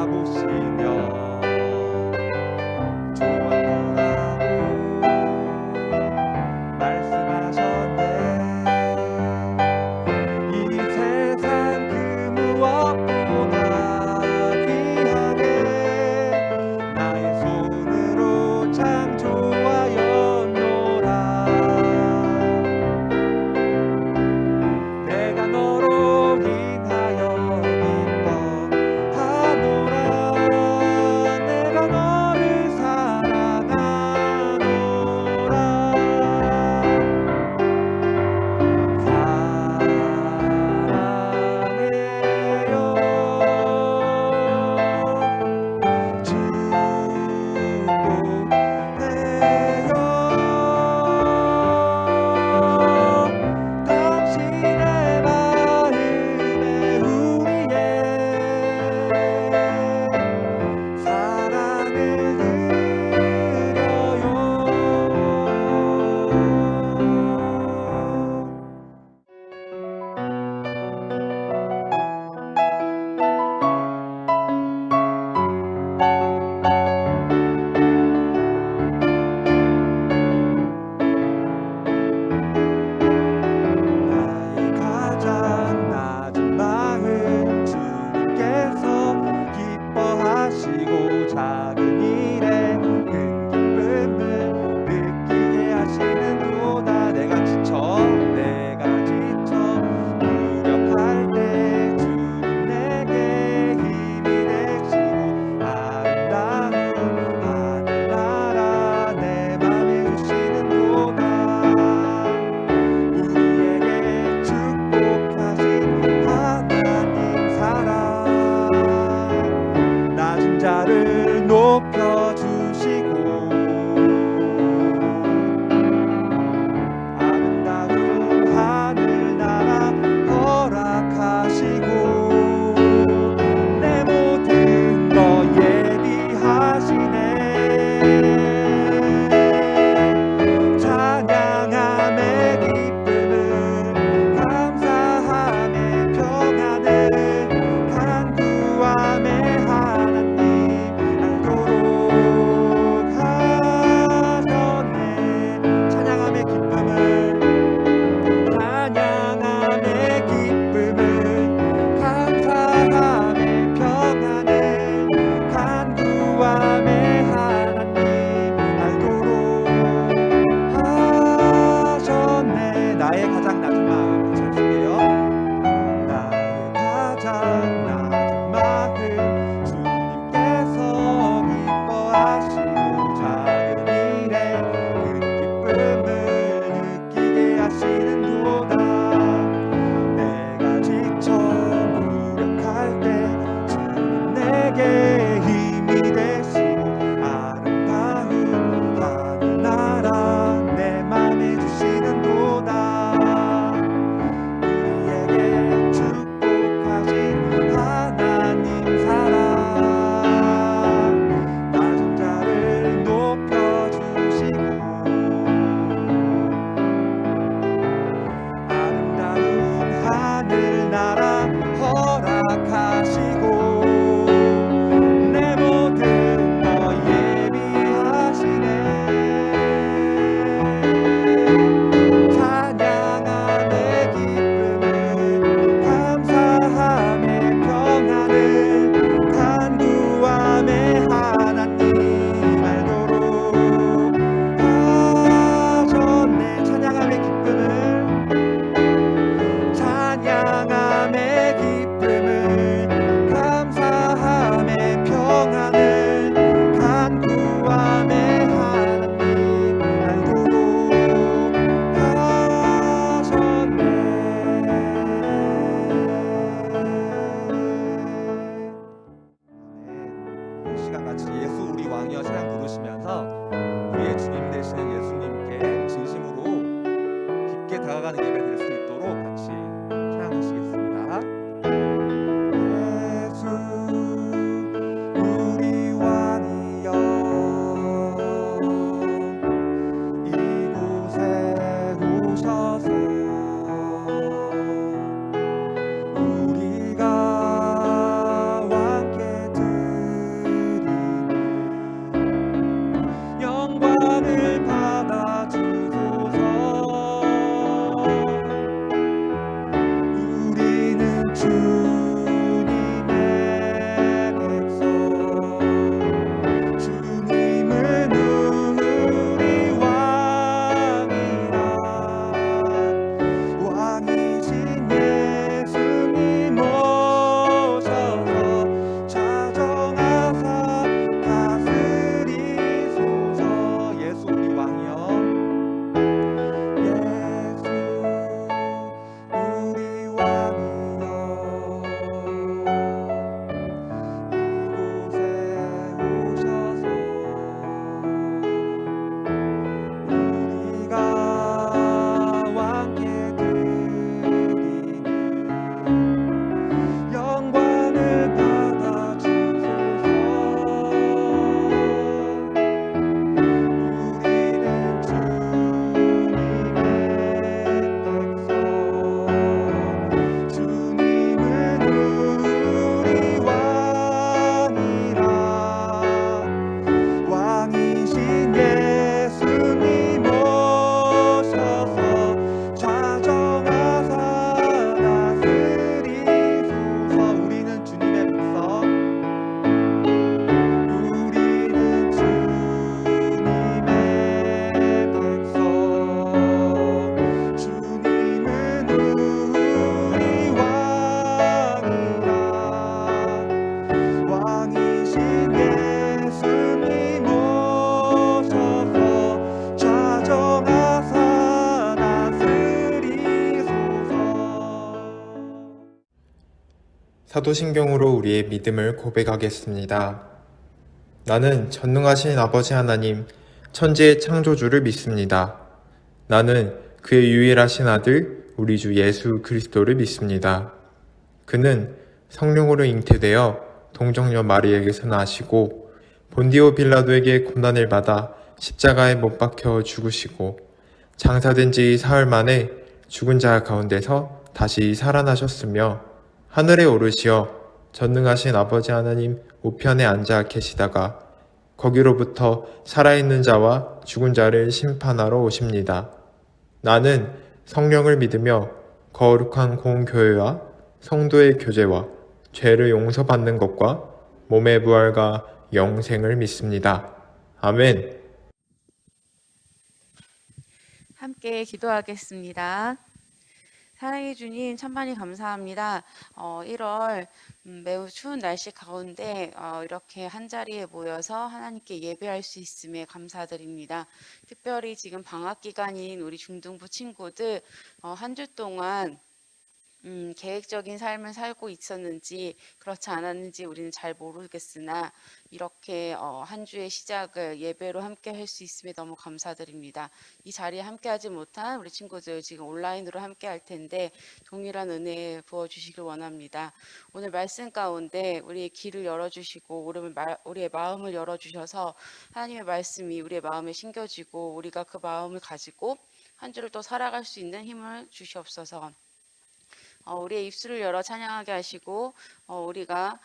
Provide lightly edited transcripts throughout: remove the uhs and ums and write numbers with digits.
돌아보시며 좋았더라고 말씀하셨네. 이 세상 그 무엇보다 귀하게 나의 손으로 창조하였노라. 내가 너로 인하여 기뻐하노라. 내가 너를 사랑하노라. 당신의 마음에 우리의 사랑을 나의 가장 낮은 마음 주님께서 기뻐하시고 작은 일에 큰 기쁨을 느끼게 하시는도다. 내가 지쳐 무력할 때 주님 내게 힘이 되시고 아름다운 하늘나라 내 맘에 주시는도다. 우리에게 축복하신 하나님 사랑 낮은 자를 높여주시고 아름다운 하늘나라 허락하시고 내 모든 거 예비하시네. 찬양함의 기쁨을 감사함의 평안을 간구함의 하나님 알도록 하셨네. 찬양함의 기쁨을 감사함의 평안을 간구함의 하나님 알도록 하셨네. 나의 가장 낮은 마음 같이 할게요. 나의 가장 낮은 마음 주님께서 기뻐하시고 작은 일에 큰 기쁨을 느끼게 하시는도다. 내가 지쳐 무력할 때 주님 내게 힘이 되시고 아름다운 하늘나라 내 맘에 주시는도다. 우리에게 축복하신 하나님 사랑 낮은 자를 높여주시고 아름다운 하늘나라 허락하시고 내 모든 거 예비하시네. 찬양함의 기쁨을 감사함의 평안을 간구함의 하나님 알도록 하셨네. 찬양함의 기쁨을 감사함의 평안을 간구함의 하나님 알도록 하셨네. 이 시간 같이 예수 우리 왕이여 찬양 부르시면서 우리의 주님 되시는 예수님께 진심으로 깊게 다가가는 예배 될 수 있도록 같이 찬양하시겠습니다. 예수 우리 왕이여 이곳에 오셔서 우리가 왕께 사도신경으로 우리의 믿음을 고백하겠습니다. 나는 전능하신 아버지 하나님, 천지의 창조주를 믿습니다. 나는 그의 유일하신 아들, 우리 주 예수 그리스도를 믿습니다. 그는 성령으로 잉태되어 동정녀 마리에게서 나시고 본디오 빌라도에게 고난을 받아 십자가에 못 박혀 죽으시고 장사된 지 사흘 만에 죽은 자 가운데서 다시 살아나셨으며 하늘에 오르시어 전능하신 아버지 하나님 우편에 앉아 계시다가 거기로부터 살아있는 자와 죽은 자를 심판하러 오십니다. 나는 성령을 믿으며 거룩한 공교회와 성도의 교제와 죄를 용서받는 것과 몸의 부활과 영생을 믿습니다. 아멘. 함께 기도하겠습니다. 사랑해 주님 천만이 감사합니다. 1월 매우 추운 날씨 가운데 이렇게 한자리에 모여서 하나님께 예배할 수 있음에 감사드립니다. 특별히 지금 방학 기간인 우리 중등부 친구들 한 주 동안 계획적인 삶을 살고 있었는지 그렇지 않았는지 우리는 잘 모르겠으나 이렇게 한 주의 시작을 예배로 함께 할 수 있음에 너무 감사드립니다. 이 자리에 함께 하지 못한 우리 친구들 지금 온라인으로 함께 할 텐데 동일한 은혜 부어주시길 원합니다. 오늘 말씀 가운데 우리의 길을 열어주시고 우리의 마음을 열어주셔서 하나님의 말씀이 우리의 마음에 심겨지고 우리가 그 마음을 가지고 한 주를 또 살아갈 수 있는 힘을 주시옵소서. 우리의 입술을 열어 찬양하게 하시고 우리가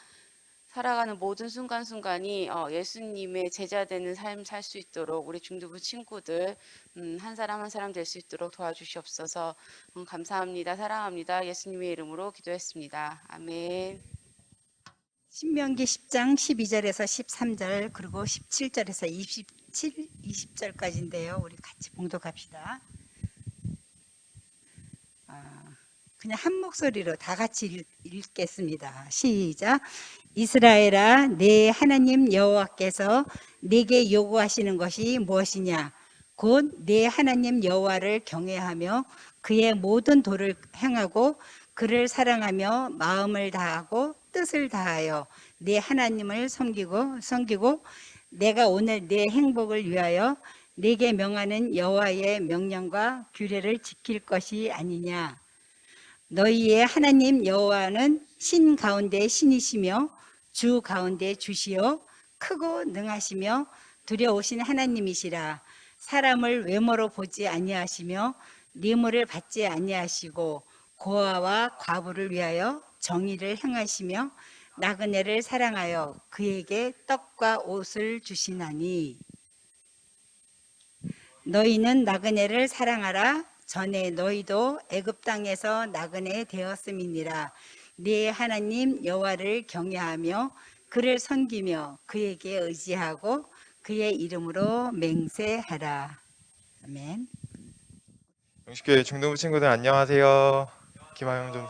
살아가는 모든 순간순간이 예수님의 제자 되는 삶 살 수 있도록 우리 중두부 친구들 한 사람 한 사람 될 수 있도록 도와주시옵소서. 감사합니다. 사랑합니다. 예수님의 이름으로 기도했습니다. 아멘. 신명기 10장 12절에서 13절 그리고 17절에서 20절까지인데요. 우리 같이 봉독합시다. 그냥 한 목소리로 다 같이 읽겠습니다. 시작. 이스라엘아, 내 하나님 여호와께서 내게 요구하시는 것이 무엇이냐? 곧 내 하나님 여호와를 경외하며 그의 모든 도를 행하고 그를 사랑하며 마음을 다하고 뜻을 다하여 내 하나님을 섬기고 내가 오늘 내 행복을 위하여 네게 명하는 여호와의 명령과 규례를 지킬 것이 아니냐? 너희의 하나님 여호와는 신 가운데 신이시며 주 가운데 주시요 크고 능하시며 두려우신 하나님이시라. 사람을 외모로 보지 아니하시며 뇌물을 받지 아니하시고 고아와 과부를 위하여 정의를 행하시며 나그네를 사랑하여 그에게 떡과 옷을 주시나니 너희는 나그네를 사랑하라. 전에 너희도 애굽 땅에서 나그네 되었음이니라. 네 하나님 여호와를 경외하며 그를 섬기며 그에게 의지하고 그의 이름으로 맹세하라. 아멘. 영식교회 중등부 친구들 안녕하세요. 김하영 좀.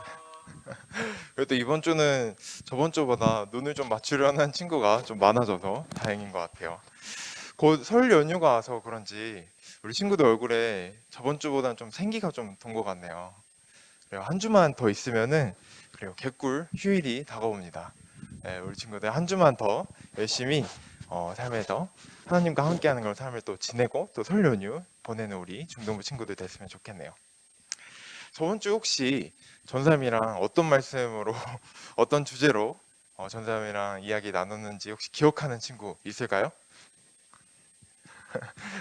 그래도 이번 주는 저번 주보다 눈을 좀 맞추려는 친구가 좀 많아져서 다행인 것 같아요. 곧 설 연휴가 와서 그런지 우리 친구들 얼굴에 저번 주보다는 좀 생기가 좀 돈 것 같네요. 그래요. 한 주만 더 있으면은 그래요. 개꿀 휴일이 다가옵니다. 네, 우리 친구들 한 주만 더 열심히 삶에서 하나님과 함께하는 그런 삶을 또 지내고 또 설 연휴 보내는 우리 중등부 친구들 됐으면 좋겠네요. 저번 주 혹시 전사님이랑 어떤 말씀으로 어떤 주제로 전사님이랑 이야기 나눴는지 혹시 기억하는 친구 있을까요?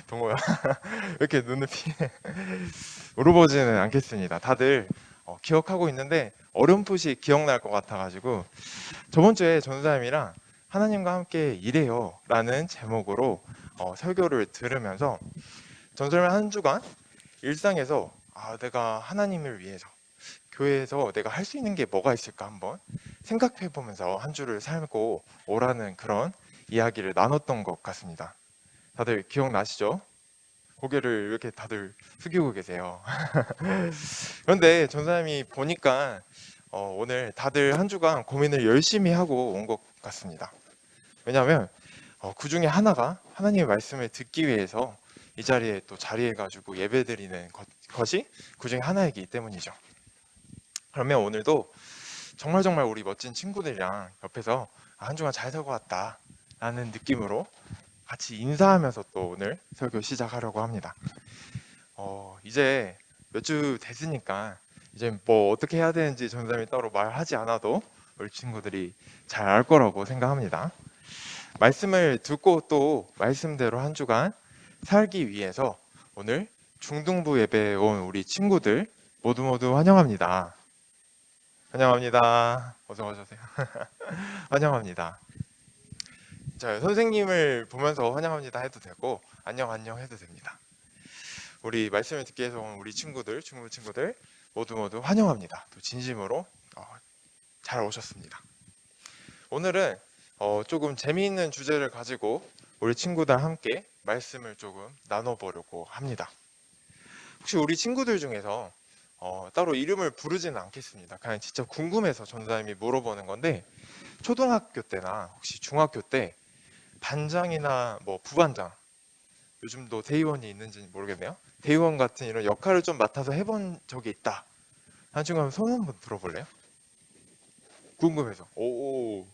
동호야 왜 이렇게 눈을 피해? 물어보지는 않겠습니다. 다들 기억하고 있는데 어렴풋이 기억날 것 같아가지고 저번 주에 전사님이랑 하나님과 함께 일해요 라는 제목으로 설교를 들으면서 전사님 한 주간 일상에서 내가 하나님을 위해서 교회에서 내가 할 수 있는 게 뭐가 있을까 한번 생각해 보면서 한 주를 살고 오라는 그런 이야기를 나눴던 것 같습니다. 다들 기억나시죠? 고개를 이렇게 다들 숙이고 계세요. 그런데 전사님이 보니까 오늘 다들 한 주간 고민을 열심히 하고 온 것 같습니다. 왜냐하면 그 중에 하나가 하나님의 말씀을 듣기 위해서 이 자리에 또 자리해가지고 예배드리는 것이 그 중에 하나이기 때문이죠. 그러면 오늘도 정말 정말 우리 멋진 친구들이랑 옆에서 한 주간 잘 살고 왔다 라는 느낌으로 같이 인사하면서 또 오늘 설교 시작하려고 합니다. 이제 몇 주 됐으니까 이제 뭐 어떻게 해야 되는지 전사님이 따로 말하지 않아도 우리 친구들이 잘 알 거라고 생각합니다. 말씀을 듣고 또 말씀대로 한 주간 살기 위해서 오늘 중등부 예배에 온 우리 친구들 모두 모두 환영합니다. 환영합니다. 어서 오세요. 환영합니다. 자, 선생님을 보면서 환영합니다 해도 되고 안녕 해도 됩니다. 우리 말씀을 듣기 위해서 온 우리 친구들, 중부 친구들 모두 모두 환영합니다. 또 진심으로 잘 오셨습니다. 오늘은 조금 재미있는 주제를 가지고 우리 친구들 함께 말씀을 조금 나눠보려고 합니다. 혹시 우리 친구들 중에서 따로 이름을 부르지는 않겠습니다. 그냥 진짜 궁금해서 전사님이 물어보는 건데 초등학교 때나 혹시 중학교 때 반장이나 뭐 부반장, 요즘도 대의원이 있는지 모르겠네요. 대의원 같은 이런 역할을 좀 맡아서 해본 적이 있다 하는 친구 한번 손 한번 들어볼래요? 궁금해서. 오,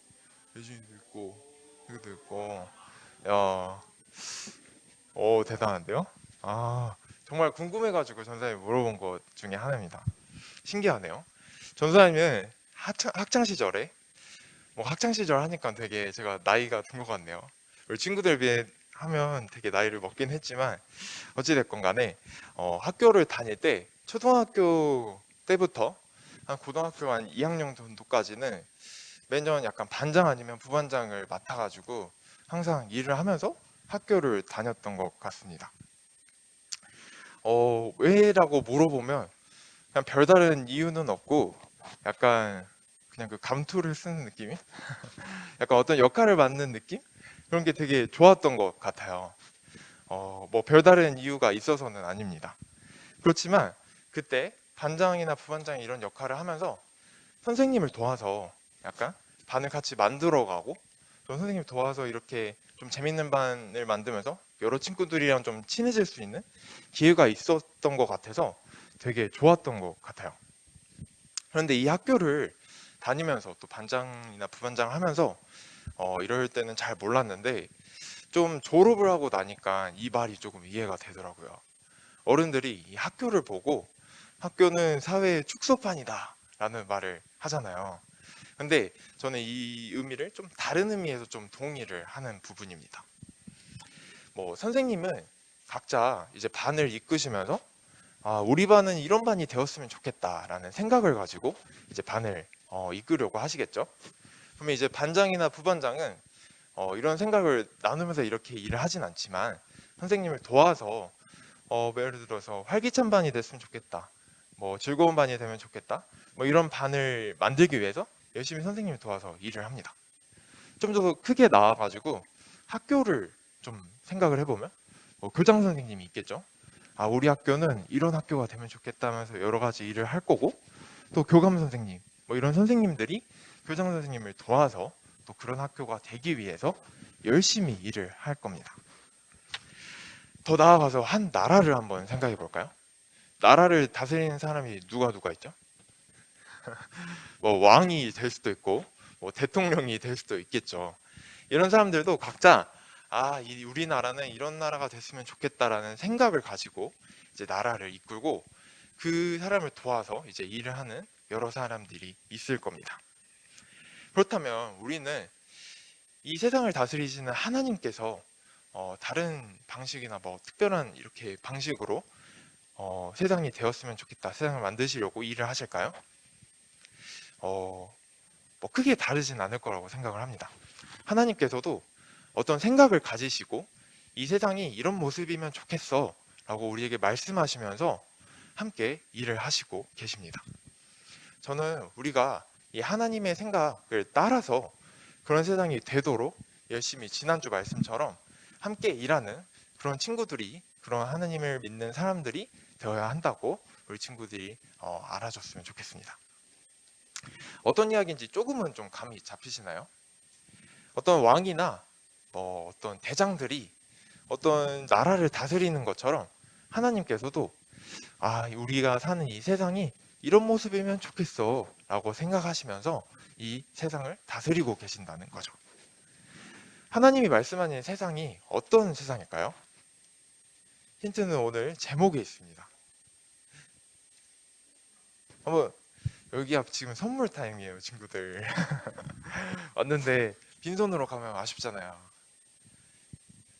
예준이도 있고 여기도 있고. 야, 오, 대단한데요? 정말 궁금해가지고 전사님이 물어본 것 중에 하나입니다. 신기하네요. 전사님은 학창 시절에 학창 시절 하니까 되게 제가 나이가 든 것 같네요. 우리 친구들 비해 하면 되게 나이를 먹긴 했지만 어찌됐건 간에 학교를 다닐 때 초등학교 때부터 한 고등학교 한 2학년 정도까지는 매년 약간 반장 아니면 부반장을 맡아가지고 항상 일을 하면서 학교를 다녔던 것 같습니다. 왜라고 물어보면 그냥 별다른 이유는 없고 약간 그냥 그 감투를 쓰는 느낌이 약간 어떤 역할을 맡는 느낌? 그런 게 되게 좋았던 것 같아요. 뭐 별다른 이유가 있어서는 아닙니다. 그렇지만 그때 반장이나 부반장 이런 역할을 하면서 선생님을 도와서 약간 반을 같이 만들어가고 또 선생님 도와서 이렇게 좀 재밌는 반을 만들면서 여러 친구들이랑 좀 친해질 수 있는 기회가 있었던 것 같아서 되게 좋았던 것 같아요. 그런데 이 학교를 다니면서 또 반장이나 부반장 하면서 이럴 때는 잘 몰랐는데 좀 졸업을 하고 나니까 이 말이 조금 이해가 되더라고요. 어른들이 이 학교를 보고 학교는 사회의 축소판이다 라는 말을 하잖아요. 근데 저는 이 의미를 좀 다른 의미에서 좀 동의를 하는 부분입니다. 뭐 선생님은 각자 이제 반을 이끄시면서 우리 반은 이런 반이 되었으면 좋겠다라는 생각을 가지고 이제 반을 이끌려고 하시겠죠. 그러면 이제 반장이나 부반장은 이런 생각을 나누면서 이렇게 일을 하진 않지만 선생님을 도와서 예를 들어서 활기찬 반이 됐으면 좋겠다, 뭐 즐거운 반이 되면 좋겠다, 뭐 이런 반을 만들기 위해서 열심히 선생님을 도와서 일을 합니다. 좀 더 크게 나와가지고 학교를 좀 생각을 해보면 교장 선생님이 있겠죠. 우리 학교는 이런 학교가 되면 좋겠다면서 여러 가지 일을 할 거고, 또 교감 선생님 뭐 이런 선생님들이 교장 선생님을 도와서 또 그런 학교가 되기 위해서 열심히 일을 할 겁니다. 더 나아가서 한 나라를 한번 생각해 볼까요? 나라를 다스리는 사람이 누가 있죠? 뭐 왕이 될 수도 있고 뭐 대통령이 될 수도 있겠죠. 이런 사람들도 각자 우리나라는 이런 나라가 됐으면 좋겠다라는 생각을 가지고 이제 나라를 이끌고 그 사람을 도와서 이제 일을 하는 여러 사람들이 있을 겁니다. 그렇다면 우리는 이 세상을 다스리시는 하나님께서 다른 방식이나 뭐 특별한 이렇게 방식으로 세상이 되었으면 좋겠다, 세상을 만드시려고 일을 하실까요? 뭐 크게 다르진 않을 거라고 생각을 합니다. 하나님께서도 어떤 생각을 가지시고 이 세상이 이런 모습이면 좋겠어 라고 우리에게 말씀하시면서 함께 일을 하시고 계십니다. 저는 우리가 이 하나님의 생각을 따라서 그런 세상이 되도록 열심히 지난주 말씀처럼 함께 일하는 그런 친구들이, 그런 하나님을 믿는 사람들이 되어야 한다고 우리 친구들이 알아줬으면 좋겠습니다. 어떤 이야기인지 조금은 좀 감이 잡히시나요? 어떤 왕이나 어떤 대장들이 어떤 나라를 다스리는 것처럼 하나님께서도 우리가 사는 이 세상이 이런 모습이면 좋겠어 라고 생각하시면서 이 세상을 다스리고 계신다는 거죠. 하나님이 말씀하는 세상이 어떤 세상일까요? 힌트는 오늘 제목에 있습니다. 한번 여기 앞 지금 선물 타임이에요, 친구들. 왔는데 빈손으로 가면 아쉽잖아요.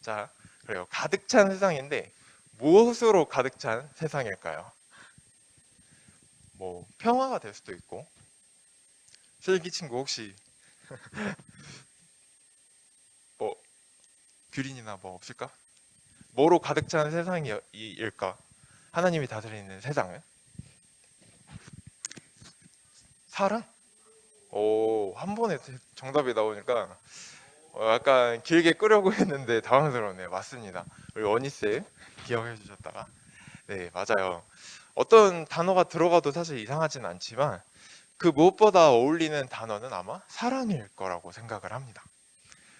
자, 그래요. 가득 찬 세상인데 무엇으로 가득 찬 세상일까요? 뭐 평화가 될 수도 있고. 슬기 친구 혹시 뭐 규린이나 뭐 없을까? 뭐로 가득 찬 세상일까? 하나님이 다스리는 세상은? 사랑? 오, 한 번에 정답이 나오니까 약간 길게 끄려고 했는데 당황스러웠네요. 맞습니다. 우리 원희쌤 기억해 주셨다가. 네, 맞아요. 어떤 단어가 들어가도 사실 이상하진 않지만 그 무엇보다 어울리는 단어는 아마 사랑일 거라고 생각을 합니다.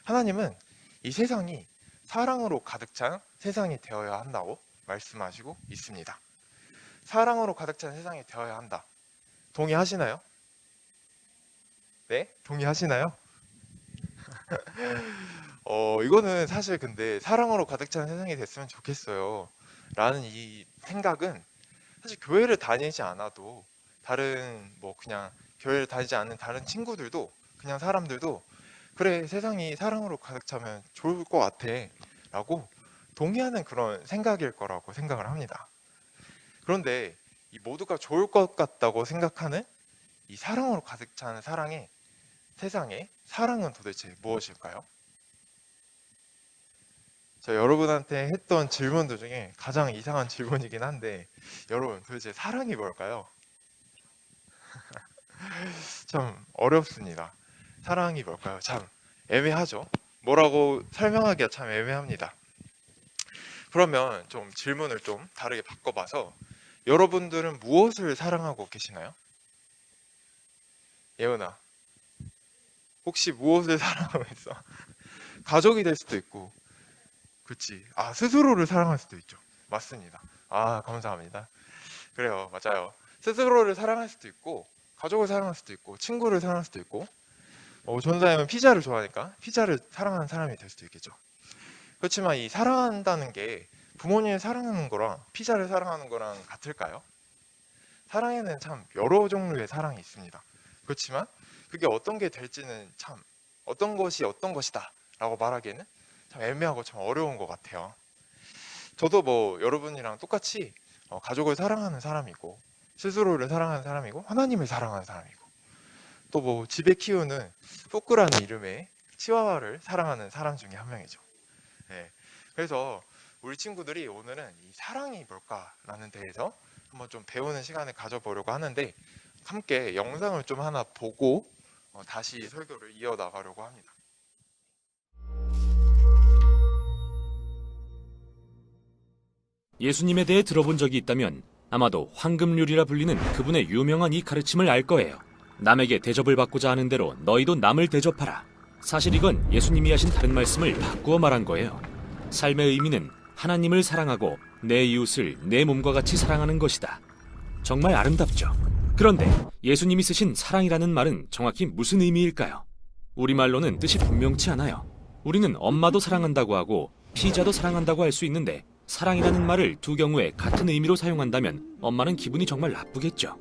하나님은 이 세상이 사랑으로 가득 찬 세상이 되어야 한다고 말씀하시고 있습니다. 사랑으로 가득 찬 세상이 되어야 한다. 동의하시나요? 네? 동의하시나요? 이거는 사실 근데 사랑으로 가득 찬 세상이 됐으면 좋겠어요 라는 이 생각은 사실 교회를 다니지 않아도 다른 뭐 그냥 교회를 다니지 않는 다른 친구들도 그냥 사람들도 그래 세상이 사랑으로 가득 차면 좋을 것 같아 라고 동의하는 그런 생각일 거라고 생각을 합니다. 그런데 이 모두가 좋을 것 같다고 생각하는 이 사랑으로 가득 찬 세상의 사랑은 도대체 무엇일까요? 저 여러분한테 했던 질문들 중에 가장 이상한 질문이긴 한데 여러분 도대체 사랑이 뭘까요? 참 어렵습니다. 사랑이 뭘까요? 참 애매하죠. 뭐라고 설명하기가 참 애매합니다. 그러면 좀 질문을 좀 다르게 바꿔봐서 여러분들은 무엇을 사랑하고 계시나요? 예은아, 혹시 무엇을 사랑하고 있어? 가족이 될 수도 있고, 그치? 스스로를 사랑할 수도 있죠. 맞습니다. 감사합니다. 그래요, 맞아요. 스스로를 사랑할 수도 있고, 가족을 사랑할 수도 있고, 친구를 사랑할 수도 있고, 전사님은 피자를 좋아하니까 피자를 사랑하는 사람이 될 수도 있겠죠. 그렇지만 이 사랑한다는 게 부모님을 사랑하는 거랑 피자를 사랑하는 거랑 같을까요? 사랑에는 참 여러 종류의 사랑이 있습니다. 그렇지만 그게 어떤 게 될지는 참 어떤 것이 어떤 것이다 라고 말하기에는 참 애매하고 참 어려운 것 같아요. 저도 뭐 여러분이랑 똑같이 가족을 사랑하는 사람이고 스스로를 사랑하는 사람이고 하나님을 사랑하는 사람이고 또 뭐 집에 키우는 포크라는 이름의 치와와를 사랑하는 사람 중에 한 명이죠. 네. 그래서 우리 친구들이 오늘은 이 사랑이 뭘까라는 데에서 한번 좀 배우는 시간을 가져보려고 하는데 함께 영상을 좀 하나 보고 다시 설교를 이어나가려고 합니다. 예수님에 대해 들어본 적이 있다면 아마도 황금률이라 불리는 그분의 유명한 이 가르침을 알 거예요. 남에게 대접을 받고자 하는 대로 너희도 남을 대접하라. 사실 이건 예수님이 하신 다른 말씀을 바꾸어 말한 거예요. 삶의 의미는 하나님을 사랑하고 내 이웃을 내 몸과 같이 사랑하는 것이다. 정말 아름답죠. 그런데 예수님이 쓰신 사랑이라는 말은 정확히 무슨 의미일까요? 우리말로는 뜻이 분명치 않아요. 우리는 엄마도 사랑한다고 하고 피자도 사랑한다고 할 수 있는데 사랑이라는 말을 두 경우에 같은 의미로 사용한다면 엄마는 기분이 정말 나쁘겠죠.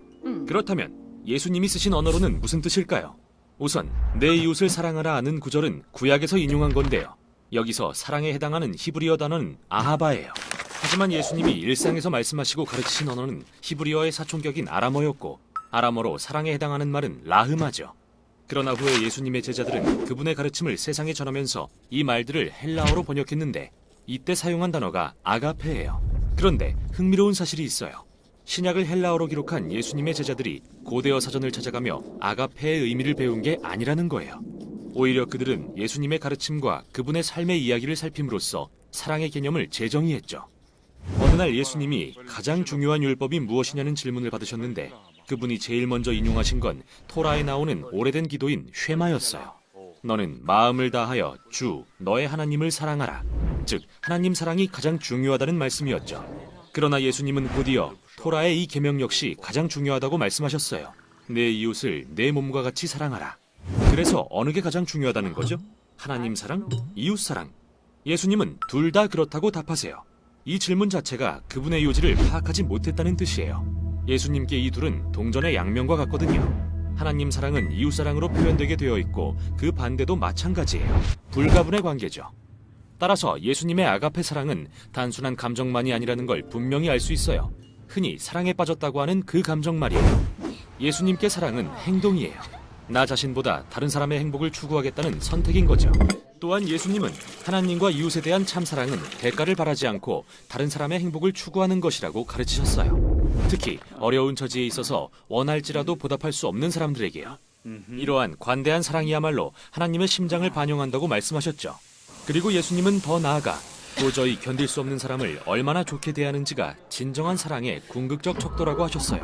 그렇다면 예수님이 쓰신 언어로는 무슨 뜻일까요? 우선 내 이웃을 사랑하라 하는 구절은 구약에서 인용한 건데요. 여기서 사랑에 해당하는 히브리어 단어는 아하바예요. 하지만 예수님이 일상에서 말씀하시고 가르치신 언어는 히브리어의 사촌격인 아람어였고 아람어로 사랑에 해당하는 말은 라흐마죠. 그러나 후에 예수님의 제자들은 그분의 가르침을 세상에 전하면서 이 말들을 헬라어로 번역했는데 이때 사용한 단어가 아가페예요. 그런데 흥미로운 사실이 있어요. 신약을 헬라어로 기록한 예수님의 제자들이 고대어 사전을 찾아가며 아가페의 의미를 배운 게 아니라는 거예요. 오히려 그들은 예수님의 가르침과 그분의 삶의 이야기를 살핌으로써 사랑의 개념을 재정의했죠. 어느 날 예수님이 가장 중요한 율법이 무엇이냐는 질문을 받으셨는데 그분이 제일 먼저 인용하신 건 토라에 나오는 오래된 기도인 쉐마였어요. 너는 마음을 다하여 주 너의 하나님을 사랑하라. 즉 하나님 사랑이 가장 중요하다는 말씀이었죠. 그러나 예수님은 곧이어 토라의 이 계명 역시 가장 중요하다고 말씀하셨어요. 내 이웃을 내 몸과 같이 사랑하라. 그래서 어느 게 가장 중요하다는 거죠? 하나님 사랑, 이웃 사랑. 예수님은 둘 다 그렇다고 답하세요. 이 질문 자체가 그분의 요지를 파악하지 못했다는 뜻이에요. 예수님께 이 둘은 동전의 양면과 같거든요. 하나님 사랑은 이웃 사랑으로 표현되게 되어 있고 그 반대도 마찬가지예요. 불가분의 관계죠. 따라서 예수님의 아가페 사랑은 단순한 감정만이 아니라는 걸 분명히 알 수 있어요. 흔히 사랑에 빠졌다고 하는 그 감정 말이에요. 예수님께 사랑은 행동이에요. 나 자신보다 다른 사람의 행복을 추구하겠다는 선택인 거죠. 또한 예수님은 하나님과 이웃에 대한 참 사랑은 대가를 바라지 않고 다른 사람의 행복을 추구하는 것이라고 가르치셨어요. 특히 어려운 처지에 있어서 원할지라도 보답할 수 없는 사람들에게요. 이러한 관대한 사랑이야말로 하나님의 심장을 반영한다고 말씀하셨죠. 그리고 예수님은 더 나아가 도저히 견딜 수 없는 사람을 얼마나 좋게 대하는지가 진정한 사랑의 궁극적 척도라고 하셨어요.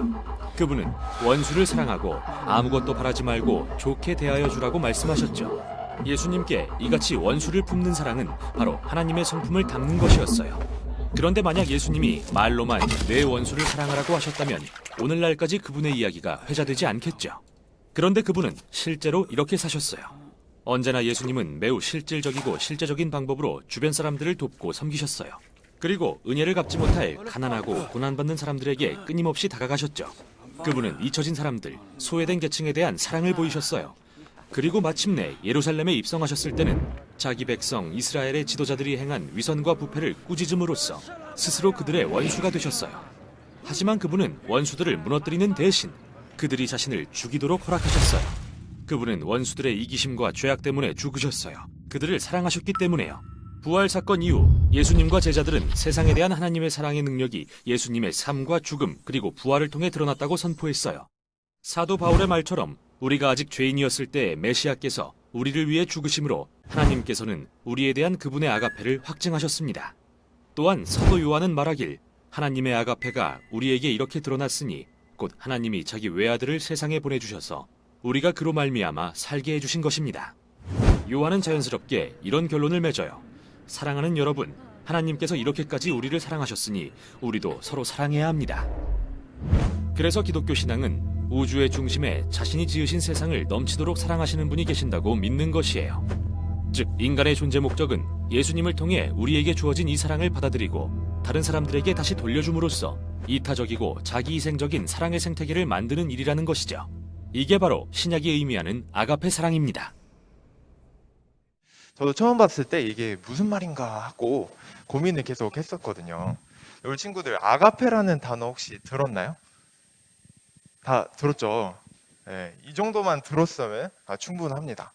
그분은 원수를 사랑하고 아무것도 바라지 말고 좋게 대하여 주라고 말씀하셨죠. 예수님께 이같이 원수를 품는 사랑은 바로 하나님의 성품을 담는 것이었어요. 그런데 만약 예수님이 말로만 내 원수를 사랑하라고 하셨다면 오늘날까지 그분의 이야기가 회자되지 않겠죠. 그런데 그분은 실제로 이렇게 사셨어요. 언제나 예수님은 매우 실질적이고 실제적인 방법으로 주변 사람들을 돕고 섬기셨어요. 그리고 은혜를 갚지 못할 가난하고 고난받는 사람들에게 끊임없이 다가가셨죠. 그분은 잊혀진 사람들, 소외된 계층에 대한 사랑을 보이셨어요. 그리고 마침내 예루살렘에 입성하셨을 때는 자기 백성 이스라엘의 지도자들이 행한 위선과 부패를 꾸짖음으로써 스스로 그들의 원수가 되셨어요. 하지만 그분은 원수들을 무너뜨리는 대신 그들이 자신을 죽이도록 허락하셨어요. 그분은 원수들의 이기심과 죄악 때문에 죽으셨어요. 그들을 사랑하셨기 때문에요. 부활 사건 이후 예수님과 제자들은 세상에 대한 하나님의 사랑의 능력이 예수님의 삶과 죽음 그리고 부활을 통해 드러났다고 선포했어요. 사도 바울의 말처럼 우리가 아직 죄인이었을 때 메시아께서 우리를 위해 죽으심으로 하나님께서는 우리에 대한 그분의 아가페를 확증하셨습니다. 또한 사도 요한은 말하길 하나님의 아가페가 우리에게 이렇게 드러났으니 곧 하나님이 자기 외아들을 세상에 보내주셔서 우리가 그로 말미암아 살게 해주신 것입니다. 요한은 자연스럽게 이런 결론을 맺어요. 사랑하는 여러분, 하나님께서 이렇게까지 우리를 사랑하셨으니 우리도 서로 사랑해야 합니다. 그래서 기독교 신앙은 우주의 중심에 자신이 지으신 세상을 넘치도록 사랑하시는 분이 계신다고 믿는 것이에요. 즉, 인간의 존재 목적은 예수님을 통해 우리에게 주어진 이 사랑을 받아들이고 다른 사람들에게 다시 돌려줌으로써 이타적이고 자기희생적인 사랑의 생태계를 만드는 일이라는 것이죠. 이게 바로 신약이 의미하는 아가페 사랑입니다. 저도 처음 봤을 때 이게 무슨 말인가 하고 고민을 계속 했었거든요. 우리 친구들 아가페라는 단어 혹시 들었나요? 다 들었죠? 네, 이 정도만 들었으면 충분합니다.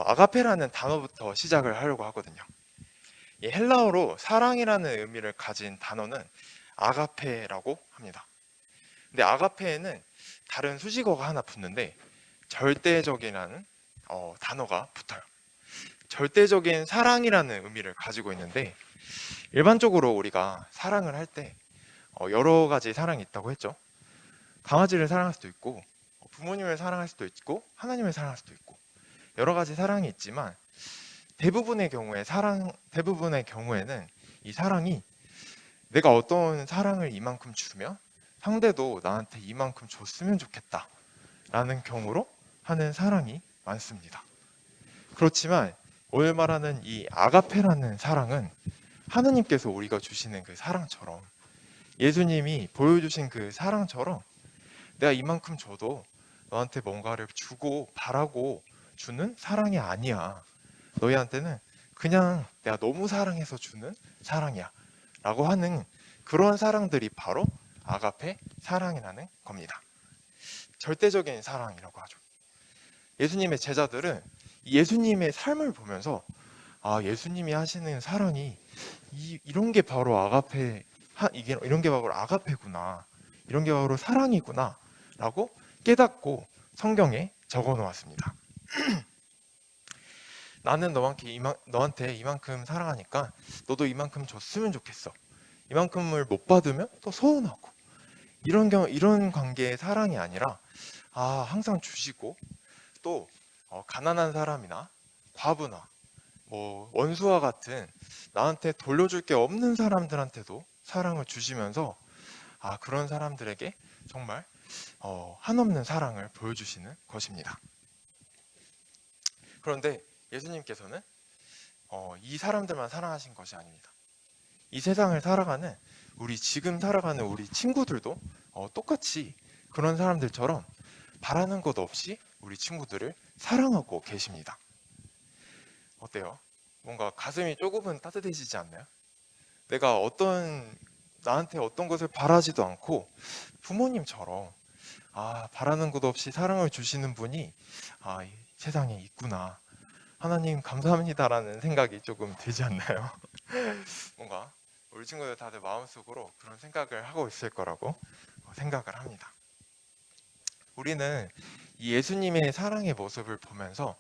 아가페라는 단어부터 시작을 하려고 하거든요. 이 헬라어로 사랑이라는 의미를 가진 단어는 아가페라고 합니다. 근데 아가페에는 다른 수식어가 하나 붙는데 절대적이라는 단어가 붙어요. 절대적인 사랑이라는 의미를 가지고 있는데 일반적으로 우리가 사랑을 할 때 여러 가지 사랑이 있다고 했죠. 강아지를 사랑할 수도 있고 부모님을 사랑할 수도 있고 하나님을 사랑할 수도 있고 여러 가지 사랑이 있지만 대부분의 경우에는 이 사랑이 내가 어떤 사랑을 이만큼 주면 상대도 나한테 이만큼 줬으면 좋겠다 라는 경우로 하는 사랑이 많습니다. 그렇지만 오늘 말하는 이 아가페라는 사랑은 하느님께서 우리가 주시는 그 사랑처럼 예수님이 보여주신 그 사랑처럼 내가 이만큼 줘도 너한테 뭔가를 주고 바라고 주는 사랑이 아니야. 너희한테는 그냥 내가 너무 사랑해서 주는 사랑이야 라고 하는 그런 사랑들이 바로 아가페 사랑이라는 겁니다. 절대적인 사랑이라고 하죠. 예수님의 제자들은 예수님의 삶을 보면서 예수님이 하시는 사랑이 이런 게 바로 이런 게 바로 아가페구나, 이런 게 바로 사랑이구나 라고 깨닫고 성경에 적어 놓았습니다. 나는 너한테 이만큼 사랑하니까 너도 이만큼 줬으면 좋겠어. 이만큼을 못 받으면 또 서운하고 이런 관계의 사랑이 아니라 항상 주시고 또 가난한 사람이나 과부나 원수와 같은 나한테 돌려줄 게 없는 사람들한테도 사랑을 주시면서 그런 사람들에게 정말 한없는 사랑을 보여주시는 것입니다. 그런데 예수님께서는 이 사람들만 사랑하신 것이 아닙니다. 이 세상을 살아가는 지금 살아가는 우리 친구들도 똑같이 그런 사람들처럼 바라는 것 없이 우리 친구들을 사랑하고 계십니다. 어때요? 뭔가 가슴이 조금은 따뜻해지지 않나요? 내가 나한테 어떤 것을 바라지도 않고 부모님처럼 바라는 것 없이 사랑을 주시는 분이 이 세상에 있구나. 하나님 감사합니다라는 생각이 조금 들지 않나요? 뭔가 우리 친구들 다들 마음속으로 그런 생각을 하고 있을 거라고 생각을 합니다. 우리는 이 예수님의 사랑의 모습을 보면서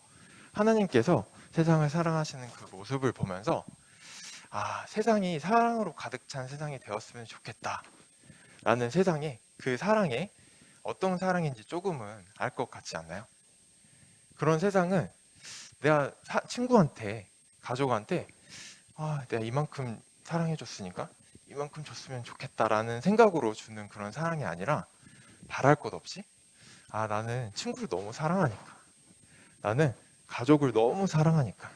하나님께서 세상을 사랑하시는 그 모습을 보면서 세상이 사랑으로 가득 찬 세상이 되었으면 좋겠다 라는 그 사랑에 어떤 사랑인지 조금은 알 것 같지 않나요? 그런 세상은 내가 친구한테, 가족한테 내가 이만큼 사랑해줬으니까 이만큼 줬으면 좋겠다라는 생각으로 주는 그런 사랑이 아니라 바랄 것 없이 나는 친구를 너무 사랑하니까, 나는 가족을 너무 사랑하니까,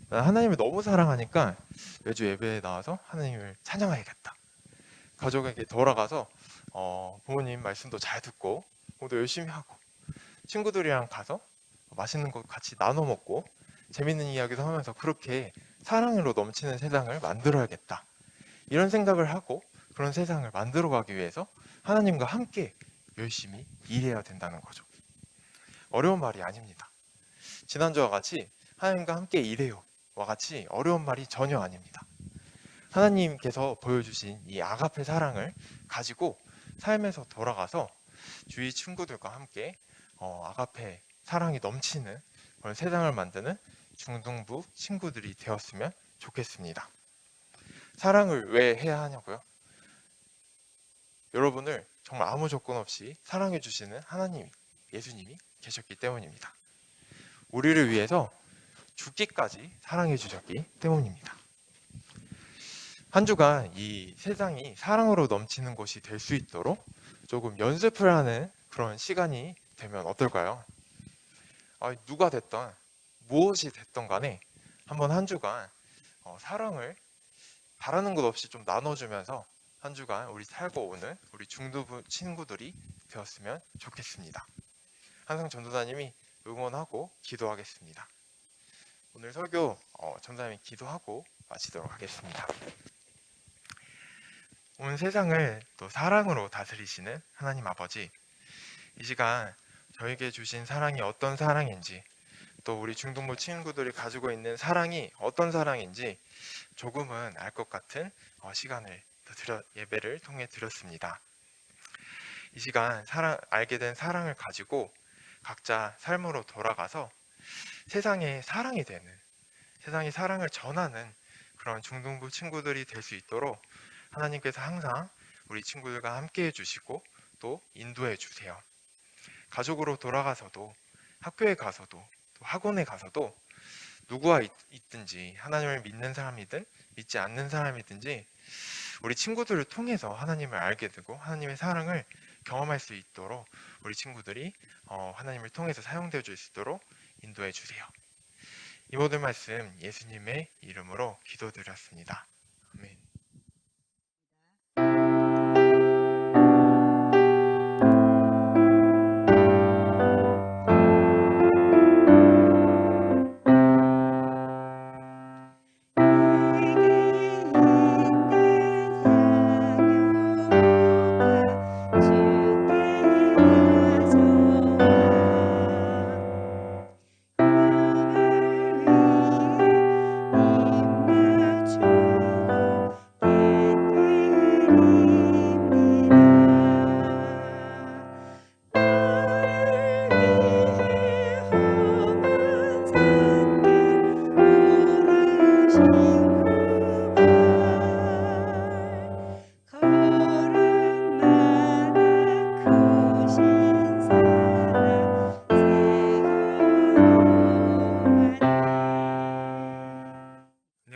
나는 하나님을 너무 사랑하니까 매주 예배에 나와서 하나님을 찬양해야겠다. 가족에게 돌아가서 부모님 말씀도 잘 듣고 공부도 열심히 하고 친구들이랑 가서 맛있는 거 같이 나눠 먹고 재밌는 이야기도 하면서 그렇게 사랑으로 넘치는 세상을 만들어야겠다. 이런 생각을 하고 그런 세상을 만들어가기 위해서 하나님과 함께 열심히 일해야 된다는 거죠. 어려운 말이 아닙니다. 지난주와 같이 하나님과 함께 일해요와 같이 어려운 말이 전혀 아닙니다. 하나님께서 보여주신 이 아가페 사랑을 가지고 삶에서 돌아가서 주위 친구들과 함께 아가페 사랑이 넘치는 그런 세상을 만드는 중등부 친구들이 되었으면 좋겠습니다. 사랑을 왜 해야 하냐고요? 여러분을 정말 아무 조건 없이 사랑해 주시는 하나님, 예수님이 계셨기 때문입니다. 우리를 위해서 죽기까지 사랑해 주셨기 때문입니다. 한 주간 이 세상이 사랑으로 넘치는 곳이 될 수 있도록 조금 연습을 하는 그런 시간이 되면 어떨까요? 누가 됐던 무엇이 됐던 간에 한번 한 주간 사랑을 바라는 것 없이 좀 나눠주면서 한 주간 우리 살고 오는 우리 중등부 친구들이 되었으면 좋겠습니다. 항상 전도사님이 응원하고 기도하겠습니다. 오늘 설교 전도사님이 기도하고 마치도록 하겠습니다. 온 세상을 또 사랑으로 다스리시는 하나님 아버지, 이 시간 저에게 주신 사랑이 어떤 사랑인지, 또 우리 중등부 친구들이 가지고 있는 사랑이 어떤 사랑인지 조금은 알 것 같은 시간을 예배를 통해 드렸습니다. 이 시간 알게 된 사랑을 가지고 각자 삶으로 돌아가서 세상에 사랑이 되는, 세상에 사랑을 전하는 그런 중등부 친구들이 될 수 있도록 하나님께서 항상 우리 친구들과 함께 해주시고 또 인도해 주세요. 가족으로 돌아가서도, 학교에 가서도, 또 학원에 가서도 누구와 있든지, 하나님을 믿는 사람이든 믿지 않는 사람이든지 우리 친구들을 통해서 하나님을 알게 되고 하나님의 사랑을 경험할 수 있도록 우리 친구들이 하나님을 통해서 사용되어 줄 수 있도록 인도해 주세요. 이 모든 말씀 예수님의 이름으로 기도드렸습니다. 아멘.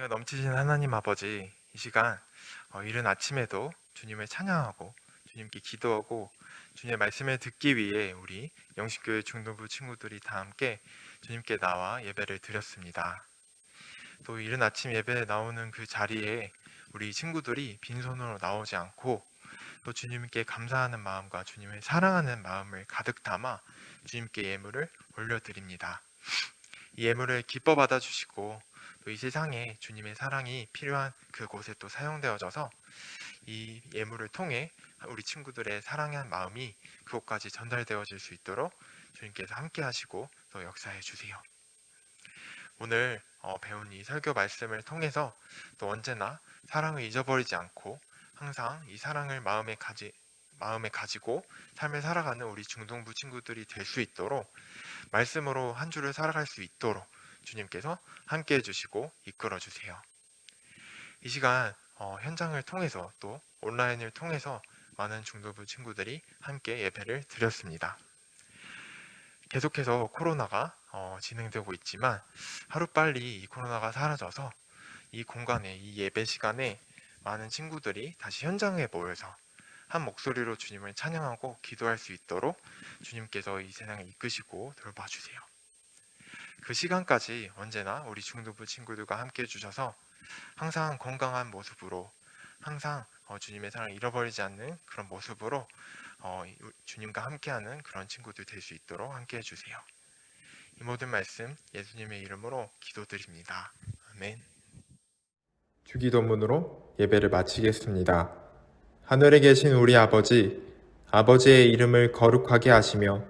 넘치신 하나님 아버지, 이 시간 이른 아침에도 주님을 찬양하고 주님께 기도하고 주님의 말씀을 듣기 위해 우리 영신교회 중등부 친구들이 다 함께 주님께 나와 예배를 드렸습니다. 또 이른 아침 예배에 나오는 그 자리에 우리 친구들이 빈손으로 나오지 않고 또 주님께 감사하는 마음과 주님을 사랑하는 마음을 가득 담아 주님께 예물을 올려드립니다. 이 예물을 기뻐 받아주시고 또 이 세상에 주님의 사랑이 필요한 그곳에 또 사용되어져서 이 예물을 통해 우리 친구들의 사랑한 마음이 그곳까지 전달되어질 수 있도록 주님께서 함께 하시고 또 역사해 주세요. 오늘 배운 이 설교 말씀을 통해서 또 언제나 사랑을 잊어버리지 않고 항상 이 사랑을 마음에 가지고 삶을 살아가는 우리 중등부 친구들이 될 수 있도록 말씀으로 한 주를 살아갈 수 있도록 주님께서 함께 해주시고 이끌어 주세요. 이 시간 현장을 통해서 또 온라인을 통해서 많은 중등부 친구들이 함께 예배를 드렸습니다. 계속해서 코로나가 진행되고 있지만 하루빨리 이 코로나가 사라져서 이 공간에, 이 예배 시간에 많은 친구들이 다시 현장에 모여서 한 목소리로 주님을 찬양하고 기도할 수 있도록 주님께서 이 세상을 이끄시고 돌봐주세요. 그 시간까지 언제나 우리 중등부 친구들과 함께 해주셔서 항상 건강한 모습으로 항상 주님의 사랑을 잃어버리지 않는 그런 모습으로 주님과 함께하는 그런 친구들 될 수 있도록 함께 해주세요. 이 모든 말씀 예수님의 이름으로 기도드립니다. 아멘. 주기도문으로 예배를 마치겠습니다. 하늘에 계신 우리 아버지, 아버지의 이름을 거룩하게 하시며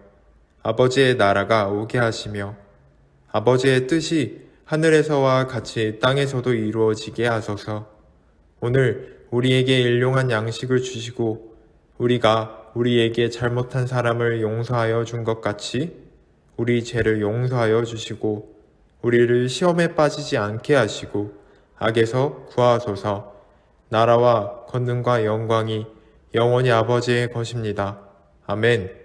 아버지의 나라가 오게 하시며 아버지의 뜻이 하늘에서와 같이 땅에서도 이루어지게 하소서. 오늘 우리에게 일용할 양식을 주시고 우리가 우리에게 잘못한 사람을 용서하여 준 것 같이 우리 죄를 용서하여 주시고 우리를 시험에 빠지지 않게 하시고 악에서 구하소서. 나라와 권능과 영광이 영원히 아버지의 것입니다. 아멘.